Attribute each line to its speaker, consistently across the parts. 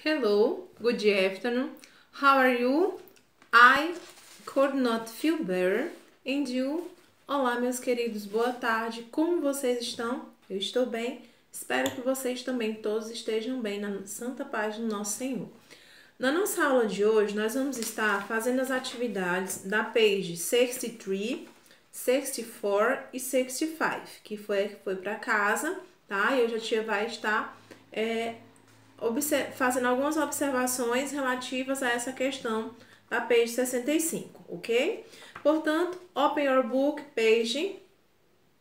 Speaker 1: Hello, good afternoon. How are you? I could not feel better. And you? Olá, meus queridos, boa tarde. Como vocês estão? Eu estou bem. Espero que vocês também todos estejam bem na santa paz do nosso Senhor. Na nossa aula de hoje, nós vamos estar fazendo as atividades da page 63, 64 e 65, que foi para casa, tá? E hoje a tia vai estar fazendo algumas observações relativas a essa questão da page 65, ok? Portanto, open your book, page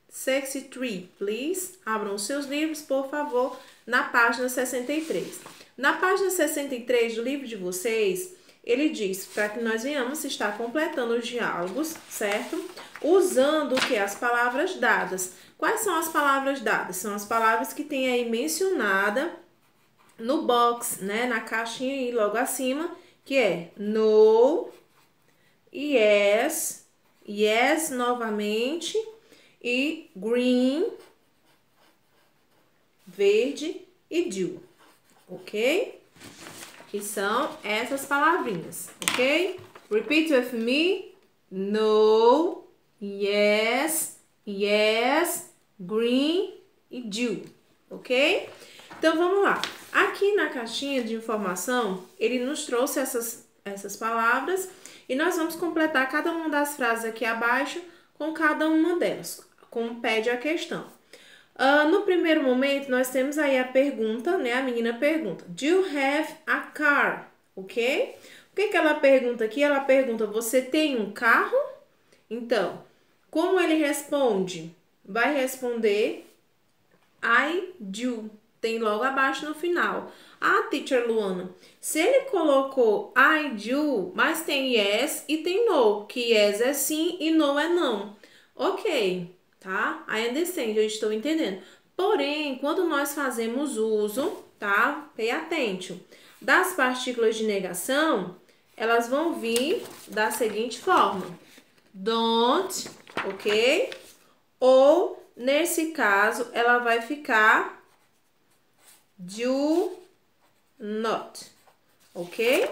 Speaker 1: 63, please. Abram os seus livros, por favor, na página 63. Na página 63 do livro de vocês, ele diz para que nós venhamos estar completando os diálogos, certo? Usando o que? As palavras dadas. Quais são as palavras dadas? São as palavras que tem aí mencionada no box, né? Na caixinha aí logo acima, que é no, yes, yes novamente, e green, verde, e do, ok? Que são essas palavrinhas, ok? Repeat with me. No, yes, yes, green e do, ok? Então, vamos lá. Aqui na caixinha de informação, ele nos trouxe essas palavras e nós vamos completar cada uma das frases aqui abaixo com cada uma delas, como pede a questão. No primeiro momento, nós temos aí a pergunta, né? A menina pergunta, do you have a car? Ok? O que ela pergunta aqui? Ela pergunta, você tem um carro? Então, como ele responde? Vai responder I do. Tem logo abaixo no final. Teacher Luana, se ele colocou I do, mas tem yes e tem no, que yes é sim e no é não. Ok, tá? I understand, eu estou entendendo. Porém, quando nós fazemos uso, tá? Pay attention, das partículas de negação, elas vão vir da seguinte forma. Don't, ok? Ou, nesse caso, ela vai ficar do not, ok?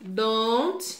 Speaker 1: Don't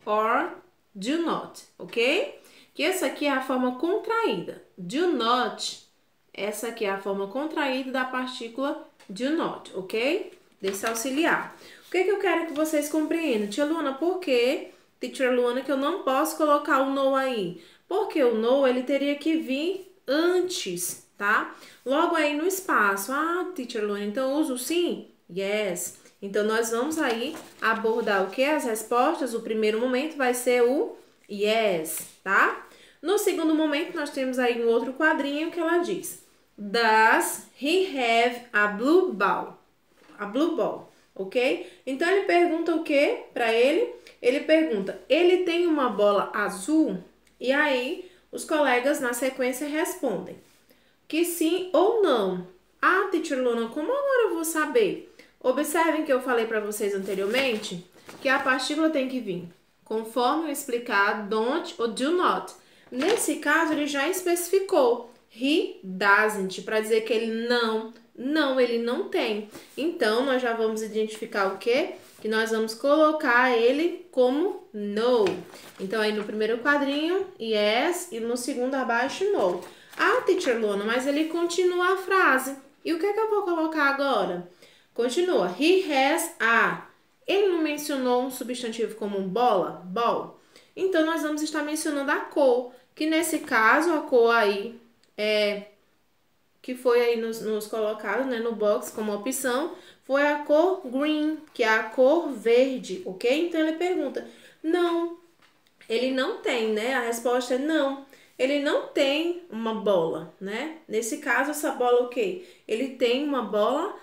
Speaker 1: or do not, ok? Que essa aqui é a forma contraída. Do not, essa aqui é a forma contraída da partícula do not, ok? Desse auxiliar. O que eu quero que vocês compreendam? Tia Luana, por que, Teacher Luana, que eu não posso colocar o no aí? Porque o no, ele teria que vir antes, tá? Logo aí no espaço. Teacher Luana, então eu uso sim? Yes. Então, nós vamos aí abordar o que? As respostas. O primeiro momento vai ser o yes, tá? No segundo momento, nós temos aí um outro quadrinho que ela diz. Does he have a blue ball? A blue ball, ok? Então, ele pergunta o que para ele? Ele pergunta, ele tem uma bola azul? E aí, os colegas na sequência respondem que sim ou não. Teacher Luana, como agora eu vou saber? Observem que eu falei para vocês anteriormente que a partícula tem que vir conforme eu explicar don't ou do not. Nesse caso, ele já especificou he doesn't, para dizer que ele ele não tem. Então, nós já vamos identificar o quê? Que nós vamos colocar ele como no. Então, aí no primeiro quadrinho, yes, e no segundo abaixo, no. Teacher Luana, mas ele continua a frase. E o que eu vou colocar agora? Continua. He has a. Ele não mencionou um substantivo como bola? Ball. Então, nós vamos estar mencionando a cor. Que nesse caso, a cor aí que foi aí nos colocado, né, no box como opção, foi a cor green, que é a cor verde, ok? Então, ele pergunta, não, ele não tem, né? A resposta é não. Ele não tem uma bola, né? Nesse caso, essa bola o quê? Ele tem uma bola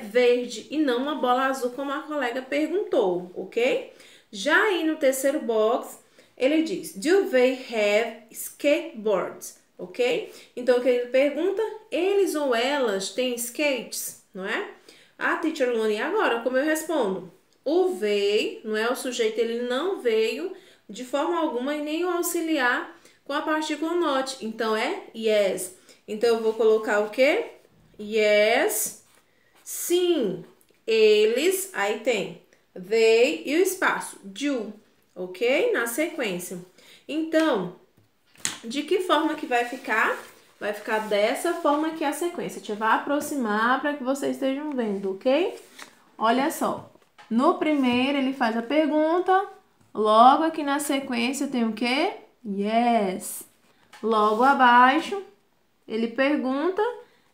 Speaker 1: verde e não uma bola azul, como a colega perguntou, ok? Já aí no terceiro box, ele diz, do they have skateboards? Ok? Então, o que ele pergunta? Eles ou elas têm skates, não é? Teacher Luana, e agora, como eu respondo? O veio, não é? O sujeito, ele não veio de forma alguma e nem o auxiliar com a partícula not. Então, é yes. Então, eu vou colocar o quê? Yes, sim. eles, aí tem they e o espaço, do, ok? Na sequência. Então, de que forma que vai ficar? Vai ficar dessa forma aqui a sequência. A gente vai aproximar para que vocês estejam vendo, ok? Olha só. No primeiro, ele faz a pergunta. Logo aqui na sequência tem o quê? Yes. Logo abaixo, ele pergunta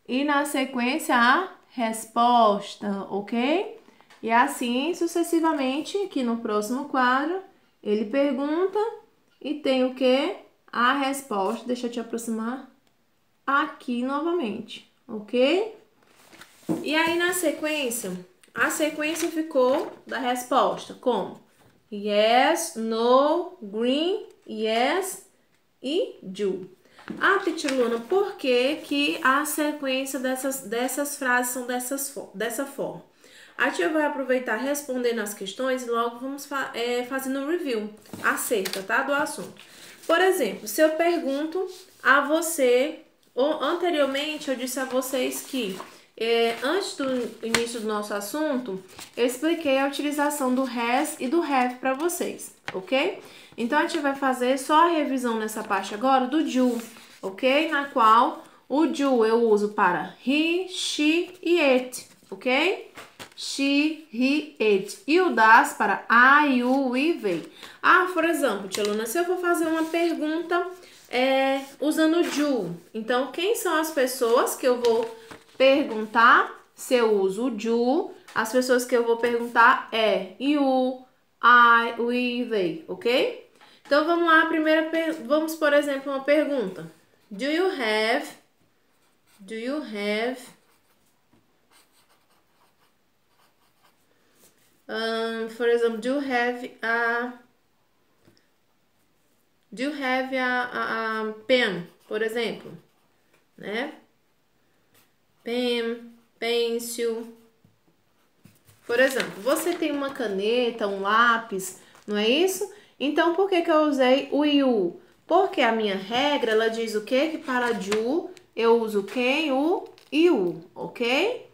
Speaker 1: e na sequência a resposta, ok? E assim sucessivamente, aqui no próximo quadro, ele pergunta e tem o quê? A resposta. Deixa eu te aproximar aqui novamente, ok? E aí na sequência, a sequência ficou da resposta como yes, no, green, yes e do. Ah, Teacher Luna, por que que a sequência dessas frases são dessa forma? A tia vai aproveitar respondendo as questões e logo vamos fazendo um review acerca, tá, do assunto. Por exemplo, se eu pergunto a você, ou anteriormente eu disse a vocês que antes do início do nosso assunto, eu expliquei a utilização do has e do have para vocês, ok? Então, a gente vai fazer só a revisão nessa parte agora do do, ok? Na qual o do eu uso para he, she e it, ok? She, he, it. E o das para I, you, we, they. Ah, por exemplo, tia Luna, se eu for fazer uma pergunta usando do, então, quem são as pessoas que eu vou perguntar? Se eu uso o do, as pessoas que eu vou perguntar you, I, we, they, ok? Então, vamos lá, vamos, por exemplo, uma pergunta. Do you have, for example, do you have a pen, por exemplo, né? Pen, pencil. Por exemplo, você tem uma caneta, um lápis, não é isso? Então, por que que eu usei o you? Porque a minha regra, ela diz o quê? Que para do, eu uso quem? O you, ok?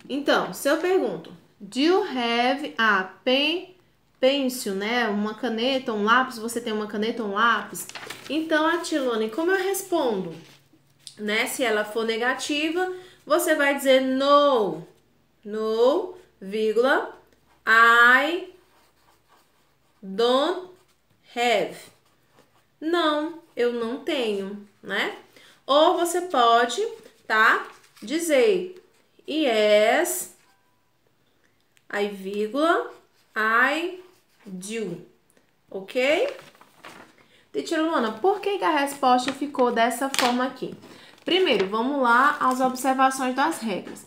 Speaker 1: Então, se eu pergunto, do you have a pen, pencil, né? Uma caneta, um lápis, você tem uma caneta, um lápis? Então, a Tilone, como eu respondo? Né? Se ela for negativa, você vai dizer no, vírgula, I don't have. Não, eu não tenho, né? Ou você pode, tá? Dizer yes, aí vírgula, I do, ok? Teacher Luana, por que a resposta ficou dessa forma aqui? Primeiro, vamos lá às observações das regras.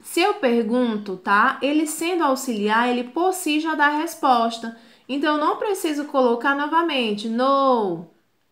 Speaker 1: Se eu pergunto, tá? Ele sendo auxiliar, ele por si já dá a resposta. Então, eu não preciso colocar novamente. No,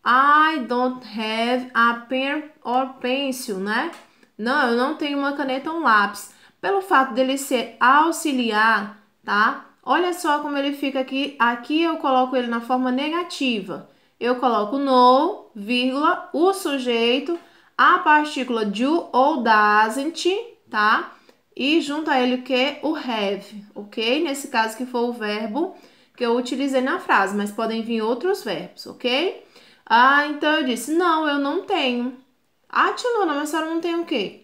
Speaker 1: I don't have a pen or pencil, né? Não, eu não tenho uma caneta ou um lápis. Pelo fato dele ser auxiliar, tá? Olha só como ele fica aqui. Aqui eu coloco ele na forma negativa. Eu coloco no, vírgula, o sujeito, a partícula do ou doesn't, tá? E junto a ele o que? O have, ok? Nesse caso que for o verbo que eu utilizei na frase, mas podem vir outros verbos, ok? Ah, então eu disse, não, eu não tenho. Ah, Tiluna, mas a senhora não tem o quê?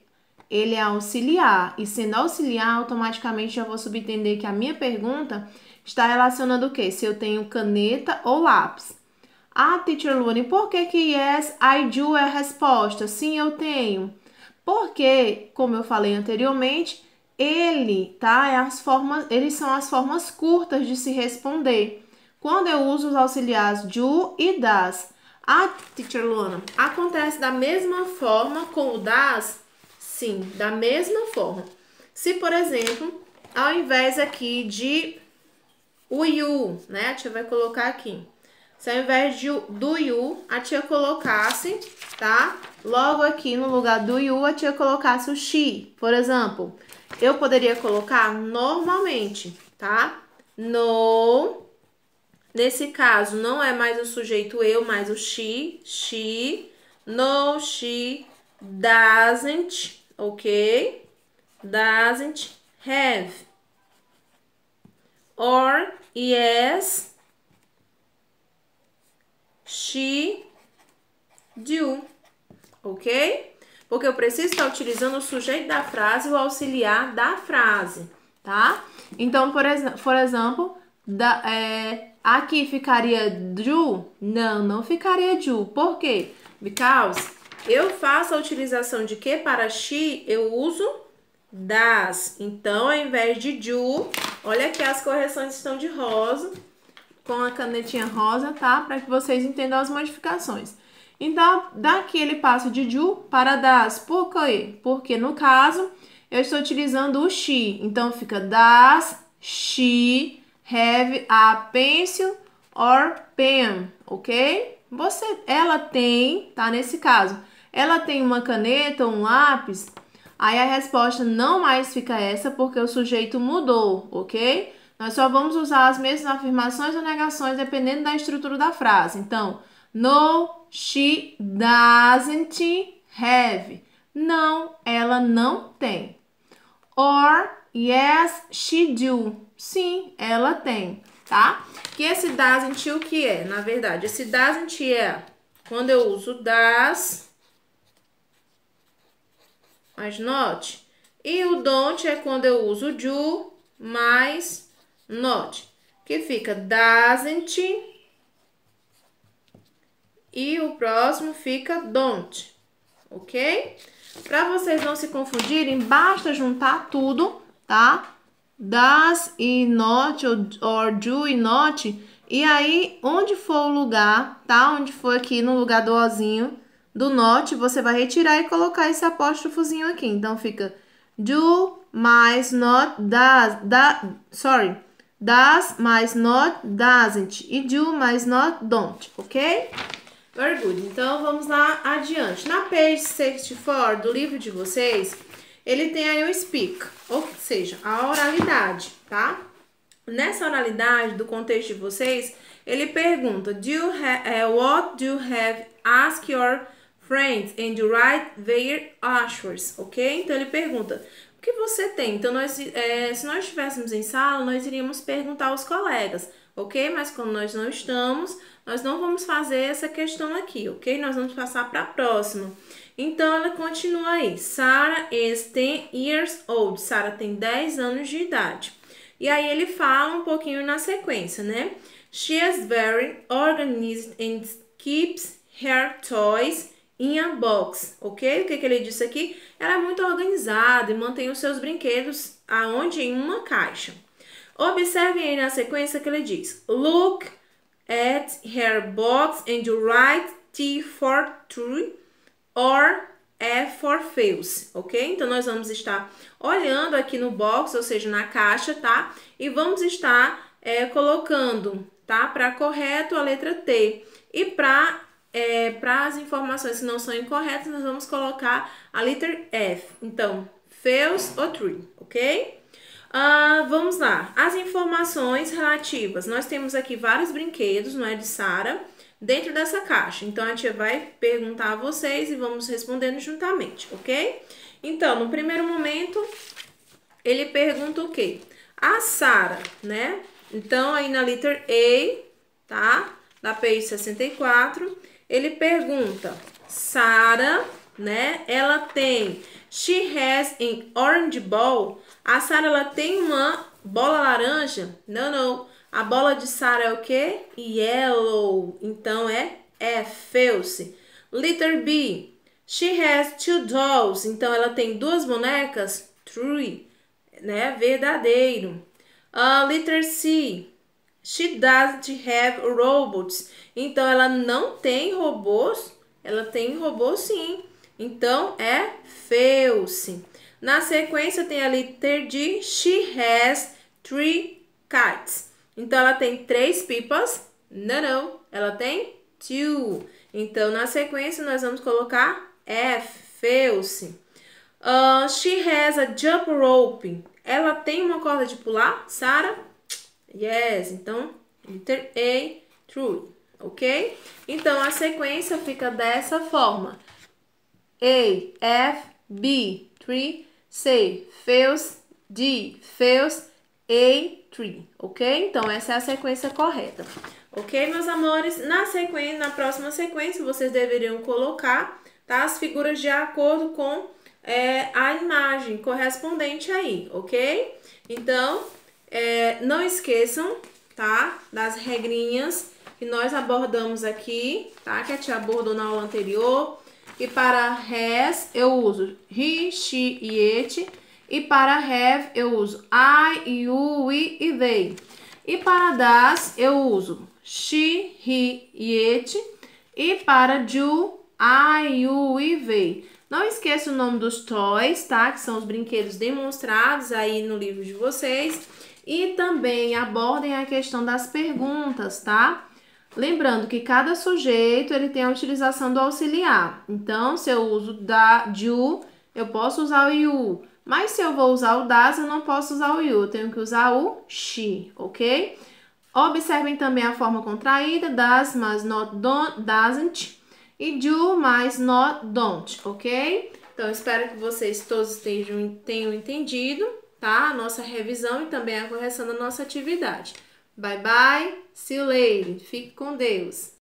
Speaker 1: Ele é auxiliar, e sendo auxiliar, automaticamente já vou subentender que a minha pergunta está relacionando o quê? Se eu tenho caneta ou lápis. Ah, Teacher Luane, por que yes, I do é a resposta? Sim, eu tenho. Porque, como eu falei anteriormente, eles são as formas curtas de se responder. Quando eu uso os auxiliares do e das. Ah, Teacher Luana, acontece da mesma forma com o das? Sim, da mesma forma. Se, por exemplo, ao invés aqui de o you, né? A tia vai colocar aqui. Se ao invés do you, a tia colocasse, tá? Logo aqui no lugar do you, a tia colocasse o she. Por exemplo, eu poderia colocar normalmente, tá? No. Nesse caso, não é mais o sujeito eu, mas o she. No, she doesn't, ok? Doesn't have. or yes, she do, ok? Porque eu preciso estar utilizando o sujeito da frase e o auxiliar da frase, tá? Então, por exemplo, aqui ficaria do? Não, não ficaria do. Por quê? Because eu faço a utilização de que para she, eu uso das. Então, ao invés de do, olha aqui as correções estão de rosa, com a canetinha rosa, tá? Para que vocês entendam as modificações. Então, daqui ele passa de do para das. Por quê? Porque, no caso, eu estou utilizando o she. Então, fica does she have a pencil or pen, ok? Ela tem, tá? Nesse caso, ela tem uma caneta ou um lápis? Aí a resposta não mais fica essa, porque o sujeito mudou, ok? Nós só vamos usar as mesmas afirmações ou negações dependendo da estrutura da frase. Então, no, she doesn't have. Não, ela não tem. Or, yes, she do. Sim, ela tem, tá? Que esse doesn't o que é? Na verdade, esse doesn't é quando eu uso does mais not. E o don't é quando eu uso do mais not. Que fica doesn't e o próximo fica don't, ok? Para vocês não se confundirem, basta juntar tudo, tá? Does e not, or do e not. E aí, onde for o lugar, tá? Onde for aqui no lugar do ozinho do not, você vai retirar e colocar esse apóstrofozinho aqui. Então, fica do mais not, does mais not, doesn't. E do mais not, don't, ok? Very good. Então, vamos lá adiante. Na page 64 do livro de vocês, ele tem aí o speak, ou seja, a oralidade, tá? Nessa oralidade do contexto de vocês, ele pergunta, what do you have? Ask your friends and write their answers, ok? Então, ele pergunta, o que você tem? Então, se nós estivéssemos em sala, nós iríamos perguntar aos colegas, ok? Mas como nós não estamos, nós não vamos fazer essa questão aqui, ok? Nós vamos passar para a próxima. Então, ela continua aí. Sarah is 10 years old. Sarah tem 10 anos de idade. E aí, ele fala um pouquinho na sequência, né? She is very organized and keeps her toys in a box, ok? O que ele disse aqui? Ela é muito organizada e mantém os seus brinquedos aonde? Em uma caixa. Observem aí na sequência que ele diz. Look at her box and write T for true or F for false, ok? Então, nós vamos estar olhando aqui no box, ou seja, na caixa, tá? E vamos estar colocando, tá? Para correto a letra T. E para as informações que não são incorretas, nós vamos colocar a letra F. Então, false ou true, ok? Vamos lá. As informações relativas. Nós temos aqui vários brinquedos, não é, de Sarah, dentro dessa caixa. Então, a tia vai perguntar a vocês e vamos respondendo juntamente, ok? Então, no primeiro momento, ele pergunta o quê? A Sarah, né? Então, aí na letra A, tá? Da page 64, ele pergunta, Sarah, né? Ela tem, she has an orange ball. A Sarah, ela tem uma bola laranja? Não. A bola de Sarah é o quê? Yellow. Então, é false. Letter B. She has 2 dolls. Então, ela tem 2 bonecas? True. Né? Verdadeiro. Letter C. She doesn't have robots. Então, ela não tem robôs? Ela tem robô sim. Então, é false. Na sequência, tem a letra D. She has 3 kites. Então, ela tem 3 pipas? Não. Ela tem 2. Então, na sequência, nós vamos colocar F, false. She has a jump rope. Ela tem uma corda de pular, Sarah? Yes. Então, letter A, true. Ok? Então, a sequência fica dessa forma. A, F, B, 3, C, false, D, false, a tree, ok? Então, essa é a sequência correta. Ok, meus amores? Na próxima sequência, vocês deveriam colocar, tá, as figuras de acordo com a imagem correspondente aí, ok? Então, não esqueçam, tá, das regrinhas que nós abordamos aqui, tá? Que a tia abordou na aula anterior. E para has eu uso he, she e it. E para have eu uso I, you, we e they. E para das eu uso she, he e it. E para do, I, you e they. Não esqueça o nome dos toys, tá? Que são os brinquedos demonstrados aí no livro de vocês. E também abordem a questão das perguntas, tá? Lembrando que cada sujeito ele tem a utilização do auxiliar. Então, se eu uso do, eu posso usar o you. Mas se eu vou usar o das, eu não posso usar o you. Eu tenho que usar o she, ok? Observem também a forma contraída, does mais not don't, doesn't. E do mais not don't, ok? Então, espero que vocês todos tenham entendido, tá? A nossa revisão e também a correção da nossa atividade. Bye, bye. See you later. Fique com Deus.